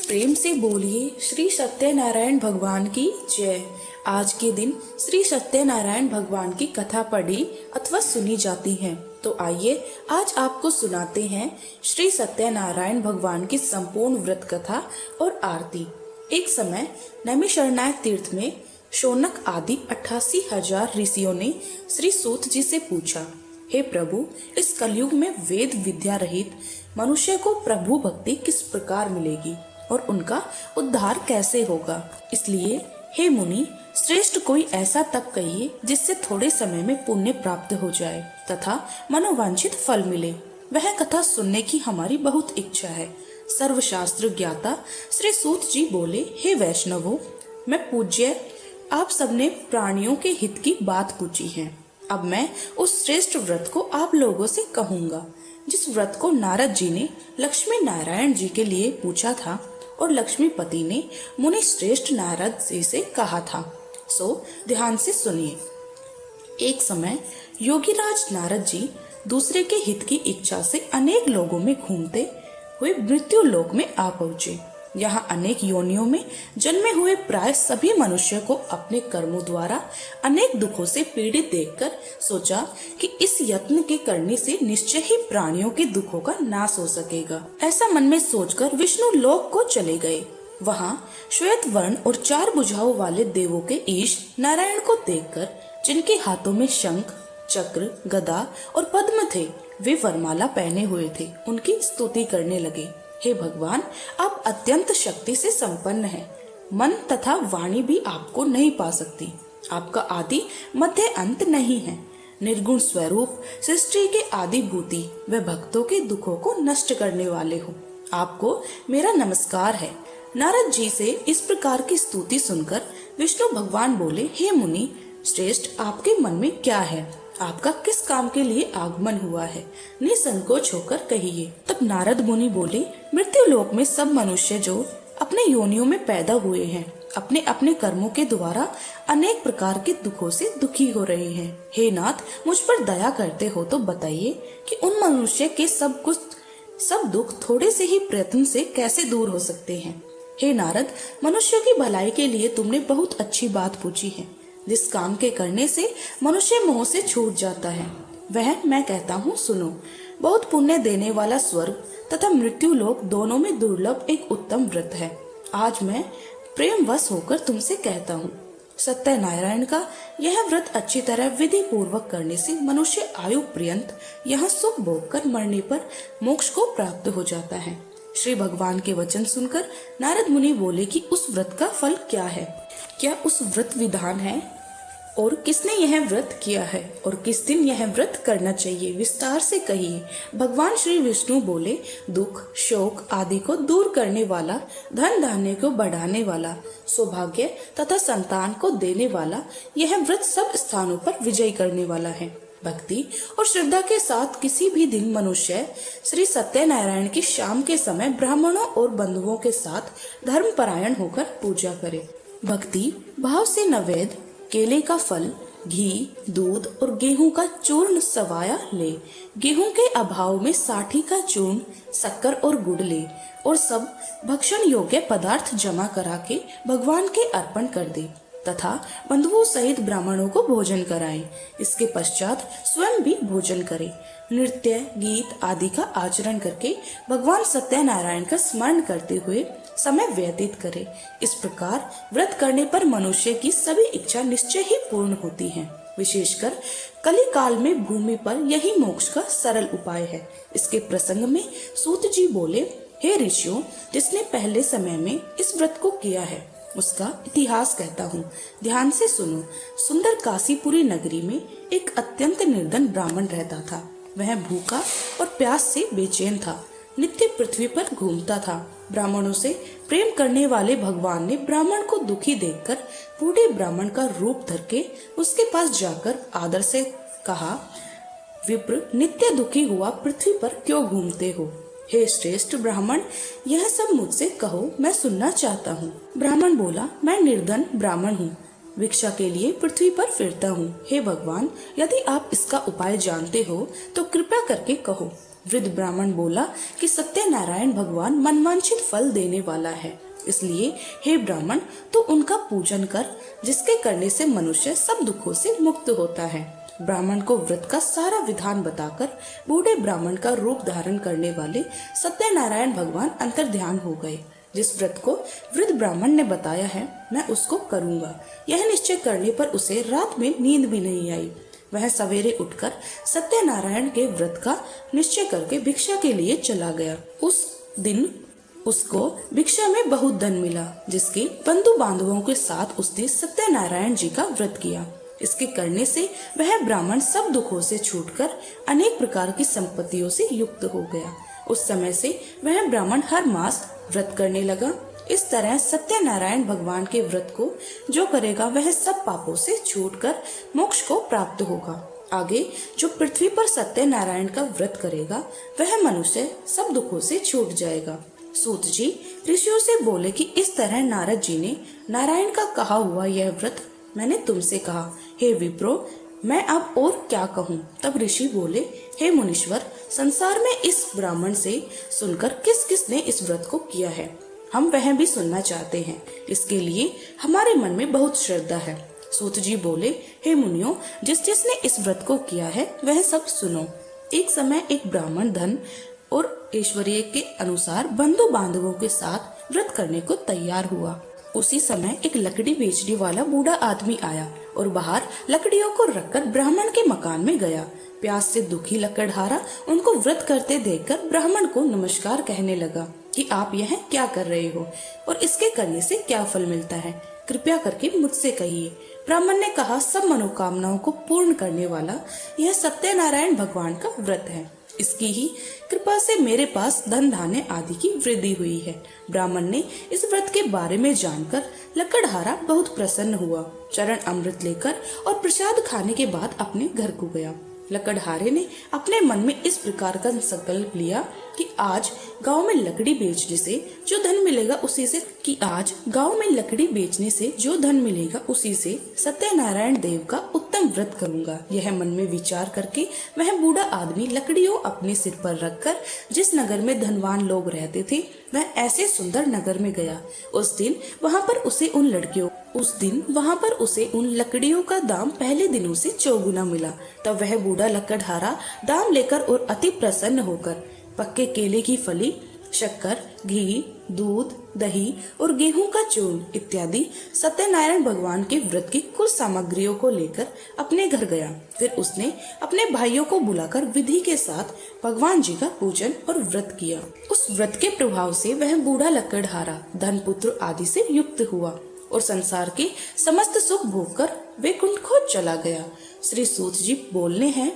प्रेम से बोलिए श्री सत्यनारायण भगवान की जय। आज के दिन श्री सत्यनारायण भगवान की कथा पढ़ी अथवा सुनी जाती है, तो आइए आज आपको सुनाते हैं श्री सत्यनारायण भगवान की संपूर्ण व्रत कथा और आरती। एक समय नैमिषारण्य तीर्थ में शौनक आदि 88,000 ऋषियों ने श्री सूत जी से पूछा, हे प्रभु, इस कलयुग में वेद विद्या रहित मनुष्य को प्रभु भक्ति किस प्रकार मिलेगी और उनका उद्धार कैसे होगा। इसलिए हे मुनि, श्रेष्ठ कोई ऐसा तप कहिए जिससे थोड़े समय में पुण्य प्राप्त हो जाए तथा मनोवांछित फल मिले। वह कथा सुनने की हमारी बहुत इच्छा है। सर्वशास्त्र ज्ञाता श्री सूत जी बोले, हे वैष्णवों, मैं पूज्य आप सबने प्राणियों के हित की बात पूछी है। अब मैं उस श्रेष्ठ व्रत को आप लोगों से कहूँगा जिस व्रत को नारद जी ने लक्ष्मी नारायण जी के लिए पूछा था और लक्ष्मीपति ने मुनि श्रेष्ठ नारद जी से कहा था। सो ध्यान से सुनिए। एक समय योगीराज नारद जी दूसरे के हित की इच्छा से अनेक लोगों में घूमते हुए मृत्यु लोक में आ पहुँचे। यहाँ अनेक योनियों में जन्मे हुए प्राय सभी मनुष्य को अपने कर्मों द्वारा अनेक दुखों से पीड़ित देखकर सोचा कि इस यत्न के करने से निश्चय ही प्राणियों के दुखों का नाश हो सकेगा। ऐसा मन में सोचकर विष्णु लोक को चले गए। वहाँ श्वेत वर्ण और 4 भुजाओं वाले देवों के ईश नारायण को देखकर, जिनके हाथों में शंख, चक्र, गदा और पद्म थे, वे वरमाला पहने हुए थे, उनकी स्तुति करने लगे। हे भगवान, आप अत्यंत शक्ति से संपन्न हैं। मन तथा वाणी भी आपको नहीं पा सकती। आपका आदि मध्य अंत नहीं है। निर्गुण स्वरूप, सृष्टि के आदि भूति व भक्तों के दुखों को नष्ट करने वाले हो। आपको मेरा नमस्कार है। नारद जी से इस प्रकार की स्तुति सुनकर विष्णु भगवान बोले, हे मुनि श्रेष्ठ, आपके मन में क्या है? आपका किस काम के लिए आगमन हुआ है? निसंकोच होकर कहिए। तब नारद मुनि बोले, मृत्यु लोक में सब मनुष्य जो अपने योनियों में पैदा हुए हैं, अपने अपने कर्मों के द्वारा अनेक प्रकार के दुखों से दुखी हो रहे हैं। हे नाथ, मुझ पर दया करते हो तो बताइए कि उन मनुष्य के सब दुख थोड़े से ही प्रयत्न से कैसे दूर हो सकते हैं। हे नारद, मनुष्यों की भलाई के लिए तुमने बहुत अच्छी बात पूछी है। जिस काम के करने से मनुष्य मोह से छूट जाता है, वह मैं कहता हूँ, सुनो। बहुत पुण्य देने वाला स्वर्ग तथा मृत्यु लोक दोनों में दुर्लभ एक उत्तम व्रत है। आज मैं प्रेम वश होकर तुमसे कहता हूँ, सत्यनारायण का यह व्रत अच्छी तरह विधि पूर्वक करने से मनुष्य आयु पर्यंत यहाँ सुख भोग कर मरने पर मोक्ष को प्राप्त हो जाता है। श्री भगवान के वचन सुनकर नारद मुनि बोले कि उस व्रत का फल क्या है? क्या उस व्रत विधान है और किसने यह व्रत किया है और किस दिन यह व्रत करना चाहिए? विस्तार से कहिए। भगवान श्री विष्णु बोले, दुख शोक आदि को दूर करने वाला, धन धान्य को बढ़ाने वाला, सौभाग्य तथा संतान को देने वाला, यह व्रत सब स्थानों पर विजय करने वाला है। भक्ति और श्रद्धा के साथ किसी भी दिन मनुष्य श्री सत्यनारायण की शाम के समय ब्राह्मणों और बंधुओं के साथ धर्मपरायण होकर पूजा करे। भक्ति भाव से नैवेद्य, केले का फल, घी, दूध और गेहूं का चूर्ण सवाया ले। गेहूं के अभाव में साठी का चूर्ण, शक्कर और गुड़ ले और सब भक्षण योग्य पदार्थ जमा करा के भगवान के अर्पण कर दे तथा बंधुओं सहित ब्राह्मणों को भोजन कराए। इसके पश्चात स्वयं भी भोजन करे। नृत्य गीत आदि का आचरण करके भगवान सत्यनारायण का स्मरण करते हुए समय व्यतीत करे। इस प्रकार व्रत करने पर मनुष्य की सभी इच्छा निश्चय ही पूर्ण होती है। विशेषकर कली काल में भूमि पर यही मोक्ष का सरल उपाय है। इसके प्रसंग में सूत जी बोले, हे ऋषियों, जिसने पहले समय में इस व्रत को किया है उसका इतिहास कहता हूँ, ध्यान से सुनो। सुंदर काशीपुरी नगरी में एक अत्यंत निर्धन ब्राह्मण रहता था। वह भूखा और प्यास से बेचैन था, नित्य पृथ्वी पर घूमता था। ब्राह्मणों से प्रेम करने वाले भगवान ने ब्राह्मण को दुखी देखकर बूढ़े ब्राह्मण का रूप धर के उसके पास जाकर आदर से कहा, विप्र, नित्य दुखी हुआ पृथ्वी पर क्यों घूमते हो? हे श्रेष्ठ ब्राह्मण, यह सब मुझसे कहो, मैं सुनना चाहता हूँ। ब्राह्मण बोला, मैं निर्धन ब्राह्मण हूँ, भिक्षा के लिए पृथ्वी पर फिरता हूँ। हे भगवान, यदि आप इसका उपाय जानते हो तो कृपया करके कहो। वृद्ध ब्राह्मण बोला कि सत्यनारायण भगवान मनवांछित फल देने वाला है, इसलिए हे ब्राह्मण तो उनका पूजन कर, जिसके करने से मनुष्य सब दुखों से मुक्त होता है। ब्राह्मण को व्रत का सारा विधान बताकर बूढ़े ब्राह्मण का रूप धारण करने वाले सत्यनारायण भगवान अंतर्ध्यान हो गए। जिस व्रत को वृद्ध ब्राह्मण ने बताया है मैं उसको करूंगा, यह निश्चय करने पर उसे रात में नींद भी नहीं आई। वह सवेरे उठकर सत्यनारायण के व्रत का निश्चय करके भिक्षा के लिए चला गया। उस दिन उसको भिक्षा में बहुत धन मिला, जिसके बंधु बांधवों के साथ उसने सत्यनारायण जी का व्रत किया। इसके करने से वह ब्राह्मण सब दुखों से छूटकर अनेक प्रकार की संपत्तियों से युक्त हो गया। उस समय से वह ब्राह्मण हर मास व्रत करने लगा। इस तरह सत्यनारायण भगवान के व्रत को जो करेगा वह सब पापों से छूटकर मोक्ष को प्राप्त होगा। आगे जो पृथ्वी पर सत्यनारायण का व्रत करेगा वह मनुष्य सब दुखों से छूट जाएगा। सूत जी ऋषियों से बोले कि इस तरह नारद जी ने नारायण का कहा हुआ यह व्रत मैंने तुमसे कहा। हे विप्रो, मैं अब और क्या कहूँ। तब ऋषि बोले, हे मुनीश्वर, संसार में इस ब्राह्मण से सुनकर किस किस ने इस व्रत को किया है, हम वह भी सुनना चाहते हैं। इसके लिए हमारे मन में बहुत श्रद्धा है। सूत जी बोले, हे मुनियों, जिस जिसने इस व्रत को किया है वह सब सुनो। एक समय एक ब्राह्मण धन और ऐश्वर्य के अनुसार बंधु बांधवों के साथ व्रत करने को तैयार हुआ। उसी समय एक लकड़ी बेचने वाला बूढ़ा आदमी आया और बाहर लकड़ियों को रखकर ब्राह्मण के मकान में गया। प्यास से दुखी लकड़हारा उनको व्रत करते देखकर ब्राह्मण को नमस्कार कहने लगा कि आप यह क्या कर रहे हो और इसके करने से क्या फल मिलता है, कृपया करके मुझसे कहिए। ब्राह्मण ने कहा, सब मनोकामनाओं को पूर्ण करने वाला यह सत्यनारायण भगवान का व्रत है। इसकी ही कृपा से मेरे पास धन धान्य आदि की वृद्धि हुई है। ब्राह्मण ने इस व्रत के बारे में जानकर लकड़हारा बहुत प्रसन्न हुआ। चरण अमृत लेकर और प्रसाद खाने के बाद अपने घर को गया। लकड़हारे ने अपने मन में इस प्रकार का संकल्प लिया कि आज गांव में लकड़ी बेचने से जो धन मिलेगा उसी से सत्यनारायण देव का उत्तम व्रत करूंगा। यह मन में विचार करके वह बूढ़ा आदमी लकड़ियों अपने सिर पर रखकर जिस नगर में धनवान लोग रहते थे वह ऐसे सुंदर नगर में गया। उस दिन वहाँ पर उसे उन लकड़ियों का दाम पहले दिनों से चौगुना मिला। तब वह बूढ़ा लकड़हारा दाम लेकर और अति प्रसन्न होकर पक्के केले की फली, शक्कर, घी, दूध, दही और गेहूं का चूर्ण इत्यादि सत्यनारायण भगवान के व्रत की कुल सामग्रियों को लेकर अपने घर गया। फिर उसने अपने भाइयों को बुलाकर विधि के साथ भगवान जी का पूजन और व्रत किया। उस व्रत के प्रभाव से वह बूढ़ा लकड़हारा धन पुत्र आदि से युक्त हुआ और संसार के समस्त सुख भोगकर वैकुंठ को चला गया। श्री सूत जी बोलने हैं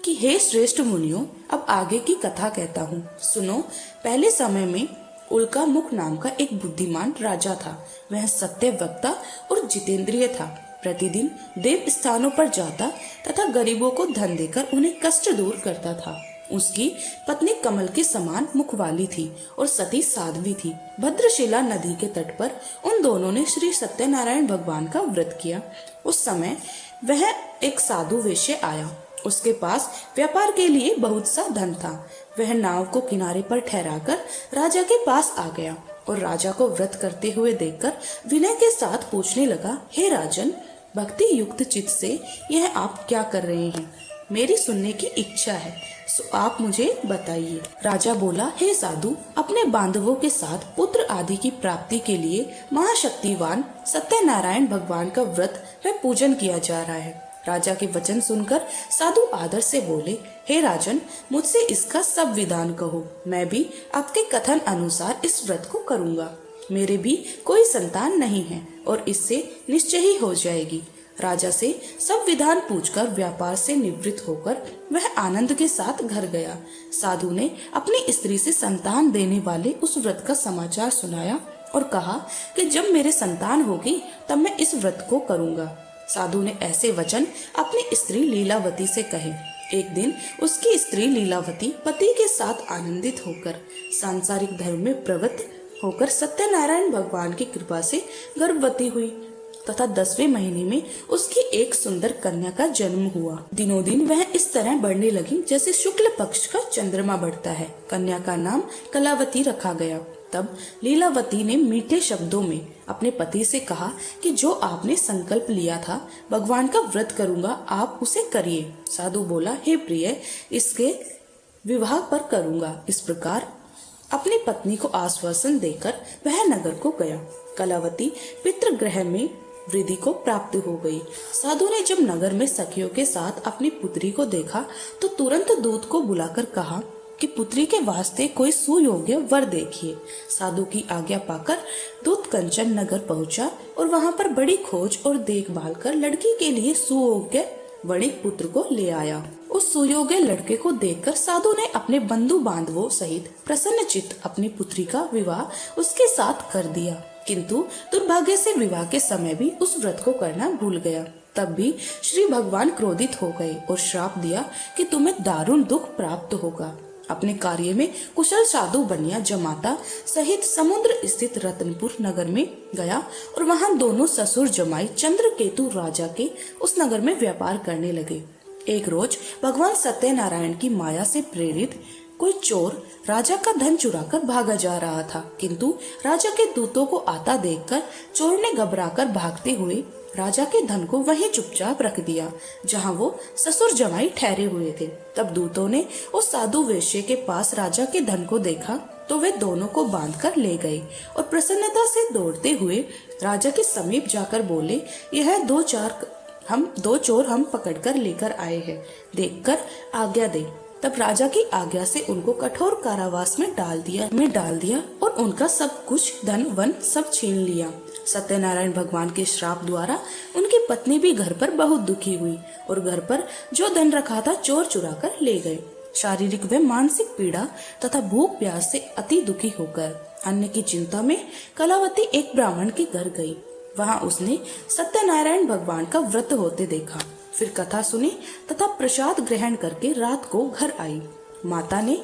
कि हे श्रेष्ठ मुनियों, अब आगे की कथा कहता हूँ, सुनो। पहले समय में उल्का मुख नाम का एक बुद्धिमान राजा था। वह सत्य वक्ता और जितेंद्रिय था। प्रतिदिन देव स्थानों पर जाता तथा गरीबों को धन देकर उन्हें कष्ट दूर करता था। उसकी पत्नी कमल के समान मुख वाली थी और सती साध्वी थी। भद्रशिला नदी के तट पर उन दोनों ने श्री सत्यनारायण भगवान का व्रत किया। उस समय वह एक साधु वेश्य आया। उसके पास व्यापार के लिए बहुत सा धन था। वह नाव को किनारे पर ठहराकर राजा के पास आ गया और राजा को व्रत करते हुए देखकर विनय के साथ पूछने लगा, हे राजन, भक्ति युक्त चित्त से यह आप क्या कर रहे हैं? मेरी सुनने की इच्छा है, सो आप मुझे बताइए। राजा बोला, हे साधु, अपने बांधवों के साथ पुत्र आदि की प्राप्ति के लिए महाशक्तिवान सत्यनारायण भगवान का व्रत व पूजन किया जा रहा है। राजा के वचन सुनकर साधु आदर से बोले, हे राजन, मुझसे इसका सब विधान कहो। मैं भी आपके कथन अनुसार इस व्रत को करूंगा। मेरे भी कोई संतान नहीं है और इससे निश्चय ही हो जाएगी। राजा से सब विधान पूछकर व्यापार से निवृत्त होकर वह आनंद के साथ घर गया। साधु ने अपनी स्त्री से संतान देने वाले उस व्रत का समाचार सुनाया और कहा कि जब मेरे संतान होगी तब मैं इस व्रत को करूंगा। साधु ने ऐसे वचन अपनी स्त्री लीलावती से कहे। एक दिन उसकी स्त्री लीलावती पति के साथ आनंदित होकर सांसारिक धर्म में प्रवृत्त होकर सत्यनारायण भगवान की कृपा से गर्भवती हुई। तथा 10वें महीने में उसकी एक सुंदर कन्या का जन्म हुआ। दिनों दिन वह इस तरह बढ़ने लगी जैसे शुक्ल पक्ष का चंद्रमा बढ़ता है। कन्या का नाम कलावती रखा गया। तब लीलावती ने मीठे शब्दों में अपने पति से कहा कि जो आपने संकल्प लिया था भगवान का व्रत करूंगा, आप उसे करिए। साधु बोला, हे प्रिय, इसके विवाह पर करूंगा। इस प्रकार अपनी पत्नी को आश्वासन देकर वह नगर को गया। कलावती पितृगृह में वृद्धि को प्राप्त हो गई। साधु ने जब नगर में सखियों के साथ अपनी पुत्री को देखा तो तुरंत दूत को बुलाकर कहा कि पुत्री के वास्ते कोई सुयोग्य वर देखिए। साधु की आज्ञा पाकर दूत कंचन नगर पहुंचा और वहां पर बड़ी खोज और देखभाल कर लड़की के लिए सुयोग्य वणिक पुत्र को ले आया। उस सुयोग्य लड़के को देखकर साधु ने अपने बंधु बांधवों सहित प्रसन्नचित्त अपनी पुत्री का विवाह उसके साथ कर दिया, किंतु दुर्भाग्य से विवाह के समय भी उस व्रत को करना भूल गया। तब भी श्री भगवान क्रोधित हो गए और श्राप दिया कि तुम्हें दारुण दुख प्राप्त होगा। अपने कार्य में कुशल साधु बनिया जमाता सहित समुद्र स्थित रतनपुर नगर में गया और वहां दोनों ससुर जमाई चंद्रकेतु राजा के उस नगर में व्यापार करने लगे। एक रोज भगवान सत्यनारायण की माया से प्रेरित कोई चोर राजा का धन चुराकर भागा जा रहा था, किंतु राजा के दूतों को आता देखकर चोर ने घबराकर भागते हुए राजा के धन को वहीं चुपचाप रख दिया जहां वो ससुर जमाई ठहरे हुए थे। तब दूतों ने उस साधु वेश्ये के पास राजा के धन को देखा तो वे दोनों को बांधकर ले गए और प्रसन्नता से दौड़ते हुए राजा के समीप जाकर बोले, यह दो चोर हम पकड़कर लेकर आए हैं, देखकर आज्ञा दे। तब राजा की आज्ञा से उनको कठोर कारावास में डाल दिया और उनका सब कुछ धन वन सब छीन लिया। सत्यनारायण भगवान के श्राप द्वारा उनकी पत्नी भी घर पर बहुत दुखी हुई और घर पर जो धन रखा था चोर चुरा कर ले गए। शारीरिक व मानसिक पीड़ा तथा भूख प्यास से अति दुखी होकर अन्न की चिंता में कलावती एक ब्राह्मण के घर गई। वहां उसने सत्यनारायण भगवान का व्रत होते देखा, फिर कथा सुनी तथा प्रसाद ग्रहण करके रात को घर आई। माता ने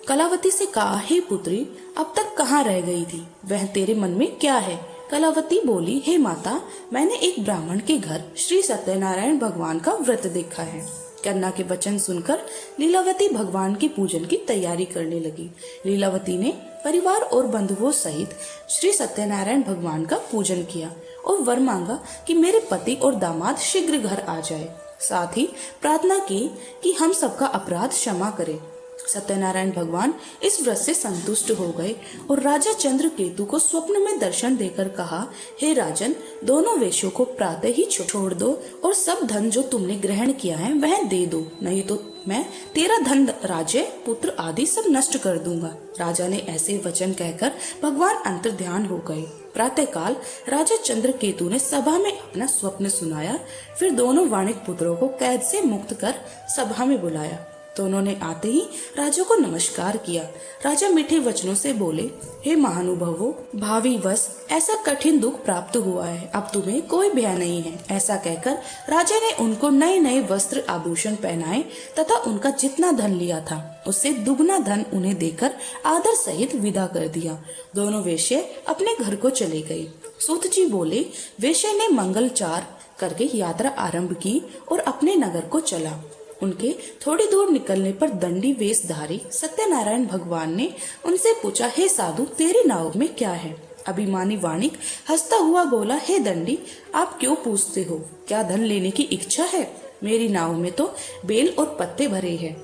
कलावती से कहा, हे पुत्री, अब तक कहाँ रह गई थी? वह तेरे मन में क्या है? कलावती बोली, हे माता, मैंने एक ब्राह्मण के घर श्री सत्यनारायण भगवान का व्रत देखा है। कन्या के वचन सुनकर लीलावती भगवान की पूजन की तैयारी करने लगी। लीलावती ने परिवार और बंधुओं सहित श्री सत्यनारायण भगवान का पूजन किया और वर मांगा कि मेरे पति और दामाद शीघ्र घर आ जाए। साथ ही प्रार्थना की कि हम सबका अपराध क्षमा करें। सत्यनारायण भगवान इस व्रत से संतुष्ट हो गए और राजा चंद्रकेतु को स्वप्न में दर्शन देकर कहा, हे राजन, दोनों वेश्यों को प्रातः ही छोड़ दो और सब धन जो तुमने ग्रहण किया है वह दे दो, नहीं तो मैं तेरा धन, राज्य, पुत्र आदि सब नष्ट कर दूंगा। राजा ने ऐसे वचन कहकर भगवान अंतर्ध्यान हो गए। प्रातः काल राजा चंद्रकेतु ने सभा में अपना स्वप्न सुनाया। फिर दोनों वाणिक पुत्रों को कैद से मुक्त कर सभा में बुलाया। दोनों ने आते ही राजा को नमस्कार किया। राजा मीठे वचनों से बोले, हे महानुभावों, भावी वश ऐसा कठिन दुख प्राप्त हुआ है, अब तुम्हें कोई भय नहीं है। ऐसा कहकर राजा ने उनको नए नए वस्त्र आभूषण पहनाए तथा उनका जितना धन लिया था उससे दुगना धन उन्हें देकर आदर सहित विदा कर दिया। दोनों वेश्ये अपने घर को चले गए। सूत जी बोले, वेश्ये ने मंगलचार करके यात्रा आरंभ की और अपने नगर को चला। उनके थोड़ी दूर निकलने पर दंडी वेशधारी सत्यनारायण भगवान ने उनसे पूछा, हे साधु, तेरी नाव में क्या है? अभिमानी वाणिक हंसता हुआ बोला, हे दंडी, आप क्यों पूछते हो? क्या धन लेने की इच्छा है? मेरी नाव में तो बेल और पत्ते भरे हैं।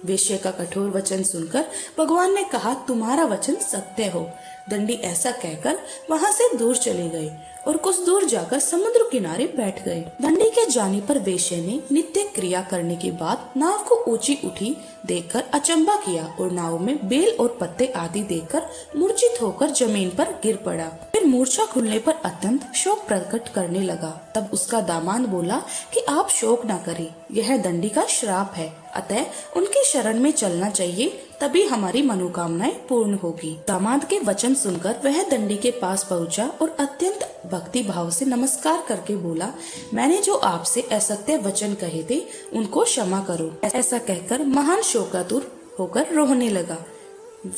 वेश्य का कठोर वचन सुनकर भगवान ने कहा, तुम्हारा वचन सत्य हो। दंडी ऐसा कहकर वहां से दूर चले गए और कुछ दूर जाकर समुद्र किनारे बैठ गए। दंडी के जाने पर वेश्या ने नित्य क्रिया करने के बाद नाव को ऊंची उठी देखकर अचंभा किया और नाव में बेल और पत्ते आदि देखकर मूर्छित होकर जमीन पर गिर पड़ा। फिर मूर्छा खुलने पर अत्यंत शोक प्रकट करने लगा। तब उसका दामाद बोला कि आप शोक न करें, यह दंडी का श्राप है, अतः उनकी शरण में चलना चाहिए, तभी हमारी मनोकामनाएं पूर्ण होगी। दामाद के वचन सुनकर वह दंडी के पास पहुंचा और अत्यंत भक्ति भाव से नमस्कार करके बोला, मैंने जो आपसे असत्य वचन कहे थे उनको क्षमा करो। ऐसा कहकर महान शोकातुर होकर रोने लगा।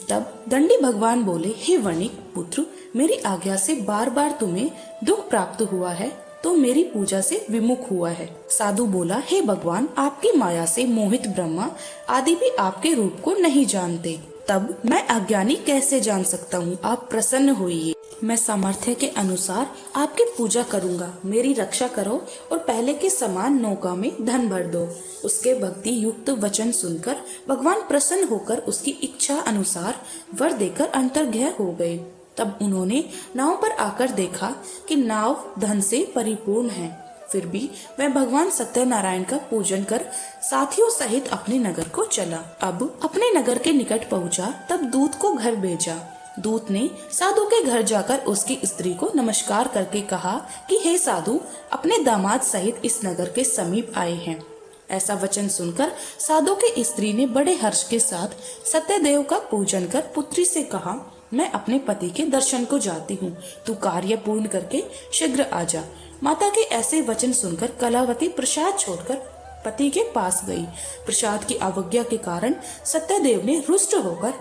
तब दंडी भगवान बोले, हे वणिक पुत्र, मेरी आज्ञा से बार बार तुम्हें दुख प्राप्त हुआ है, तो मेरी पूजा से विमुख हुआ है। साधु बोला, हे भगवान, आपकी माया से मोहित ब्रह्मा आदि भी आपके रूप को नहीं जानते, तब मैं अज्ञानी कैसे जान सकता हूँ? आप प्रसन्न होइए, मैं सामर्थ्य के अनुसार आपकी पूजा करूँगा। मेरी रक्षा करो और पहले के समान नौका में धन भर दो। उसके भक्ति युक्त वचन सुनकर भगवान प्रसन्न होकर उसकी इच्छा अनुसार वर देकर अंतर्ध्यान हो गए। तब उन्होंने नाव पर आकर देखा कि नाव धन से परिपूर्ण है। फिर भी वह भगवान सत्यनारायण का पूजन कर साथियों सहित अपने नगर को चला। अब अपने नगर के निकट पहुंचा, तब दूत को घर भेजा। दूत ने साधु के घर जाकर उसकी स्त्री को नमस्कार करके कहा कि हे साधु, अपने दामाद सहित इस नगर के समीप आए हैं। ऐसा वचन सुनकर साधु के स्त्री ने बड़े हर्ष के साथ सत्यदेव का पूजन कर पुत्री से कहा, मैं अपने पति के दर्शन को जाती हूँ, तू कार्य पूर्ण करके शीघ्र आ जा। माता के ऐसे वचन सुनकर कलावती प्रसाद छोड़कर पति के पास गई। प्रसाद की अवज्ञा के कारण सत्यदेव ने रुष्ट होकर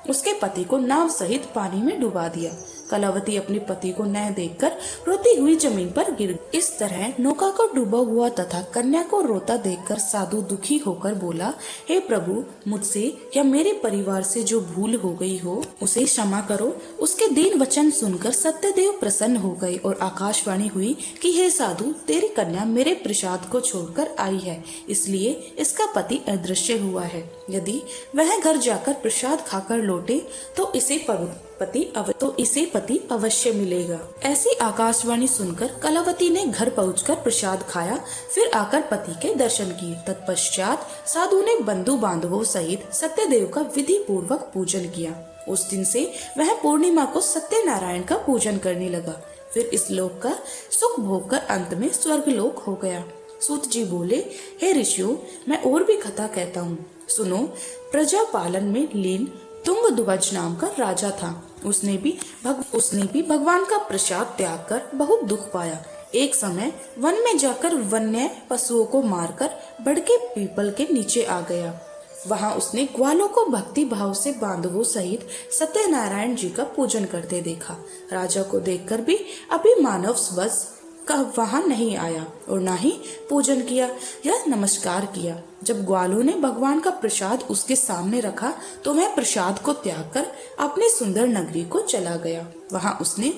उसके पति को नाव सहित पानी में डुबा दिया। कलावती अपने पति को न देखकर रोती हुई जमीन पर गिर गई। इस तरह नौका को डूबा हुआ तथा कन्या को रोता देखकर साधु दुखी होकर बोला, हे प्रभु, मुझसे या मेरे परिवार से जो भूल हो गई हो उसे क्षमा करो। उसके दीन वचन सुनकर सत्यदेव प्रसन्न हो गए और आकाशवाणी हुई कि हे साधु, तेरी कन्या मेरे प्रसाद को छोड़कर आई है, इसलिए इसका पति अदृश्य हुआ है। यदि वह घर जाकर प्रसाद खाकर लौटे तो इसे पति अवश्य मिलेगा। ऐसी आकाशवाणी सुनकर कलावती ने घर पहुंचकर प्रसाद खाया, फिर आकर पति के दर्शन किए। तत्पश्चात साधु ने बंधु बांधवों सहित सत्यदेव का विधि पूर्वक पूजन किया। उस दिन से वह पूर्णिमा को सत्यनारायण का पूजन करने लगा। फिर इस लोक का सुख भोग कर अंत में स्वर्ग लोक हो गया। सूत जी बोले, हे ऋषियों, मैं और भी कथा कहता हूँ, सुनो। प्रजा पालन में लीन तुंगध्वज नाम का राजा था। उसने भी भगवान का प्रसाद त्याग कर बहुत दुख पाया। एक समय वन में जाकर वन्य पशुओं को मारकर बड़ के पीपल के नीचे आ गया। वहां उसने ग्वालों को भक्ति भाव से बांधवों सहित सत्यनारायण जी का पूजन करते देखा। राजा को देखकर भी अभिमानव वश का वहां नहीं आया और ना ही पूजन किया या नमस्कार किया। जब ग्वालों ने भगवान का प्रसाद उसके सामने रखा तो वह प्रसाद को त्याग कर अपनी सुंदर नगरी को चला गया। वहां उसने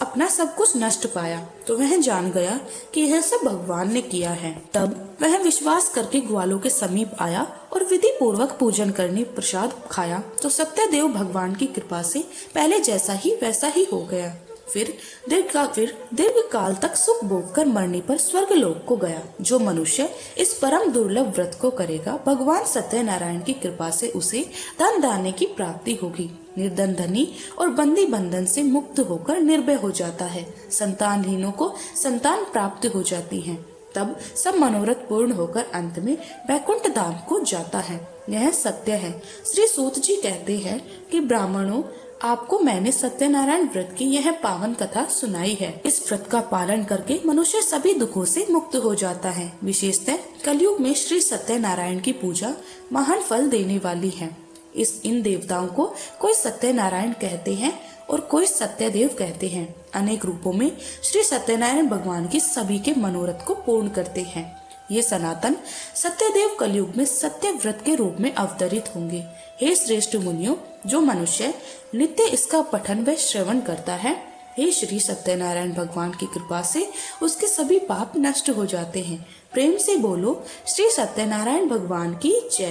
अपना सब कुछ नष्ट पाया तो वह जान गया कि यह सब भगवान ने किया है। तब वह विश्वास करके ग्वालों के समीप आया और विधि पूर्वक पूजन करने प्रसाद खाया तो सत्यदेव भगवान की कृपा से पहले जैसा ही वैसा ही हो गया। फिर दीर्घ काल तक सुख भोग कर मरने पर स्वर्ग लोक को गया। जो मनुष्य इस परम दुर्लभ व्रत को करेगा, भगवान सत्यनारायण की कृपा से उसे धन दाने की प्राप्ति होगी। निर्धन धनी और बंदी बंधन से मुक्त होकर निर्भय हो जाता है। संतानहीनों को संतान प्राप्त हो जाती है। तब सब मनोरथ पूर्ण होकर अंत में वैकुंठ धाम को जाता है। यह सत्य है। श्री सूत जी कहते हैं कि ब्राह्मणों, आपको मैंने सत्यनारायण व्रत की यह पावन कथा सुनाई है। इस व्रत का पालन करके मनुष्य सभी दुखों से मुक्त हो जाता है। विशेषतः कलयुग में श्री सत्यनारायण की पूजा महान फल देने वाली है। इन देवताओं को कोई सत्यनारायण कहते हैं और कोई सत्यदेव कहते हैं। अनेक रूपों में श्री सत्यनारायण भगवान की सभी के मनोरथ को पूर्ण करते हैं। ये सनातन सत्यदेव कलयुग में सत्य व्रत के रूप में अवतरित होंगे। हे श्रेष्ठ मुनियों, जो मनुष्य नित्य इसका पठन व श्रवण करता है, हे श्री सत्यनारायण भगवान की कृपा से उसके सभी पाप नष्ट हो जाते हैं। प्रेम से बोलो, श्री सत्यनारायण भगवान की जय।